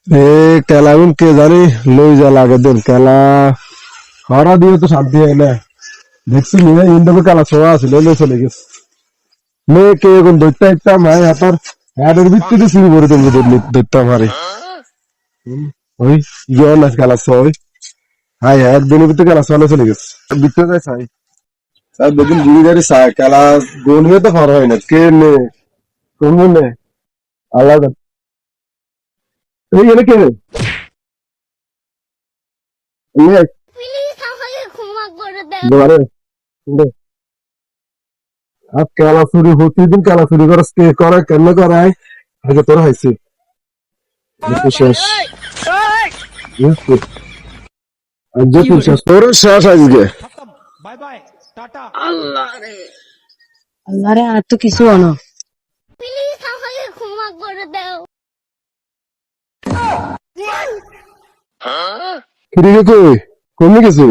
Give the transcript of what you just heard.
এ কেলা এখন কে জানি লই যা লাগে দেন কেলা হরা দিয়ে তো শান্তি হয় না দেখছি নিয়ে ইন্ডোকে কেলা ছোঁয়া আছিল লই চলে গেছে মেয়ে কে এখন ধরতে একটা মায় হাতার হ্যাডের ভিত্তিতে শুরু করে তুমি ধরতে পারে ওই গিয়ে না খেলা ছয় হাই একদিনের ভিতরে খেলা ছয় চলে গেছে ভিতরে যায় চাই স্যার দেখুন গুড়ি গাড়ি চাই খেলা গোল হয়ে তো পার হয় না কে নে কোন নে আলাদা এই এনে কে নে প্লিজ আমাকে ক্ষমা করে দাও। দোয়ারে আর খেলা শুরু প্রতিদিন খেলা শুরু করে স্টে করে কেন করায় আগে তোরা হয়েছে শেষ আজকে শেষ তোর শেষ আজকে बाय बाय टाटा। আল্লাহ রে আর তো কিছু আনো প্লিজ আমাকে ক্ষমা করে দাও। ফিরে গেছে কমে গেছে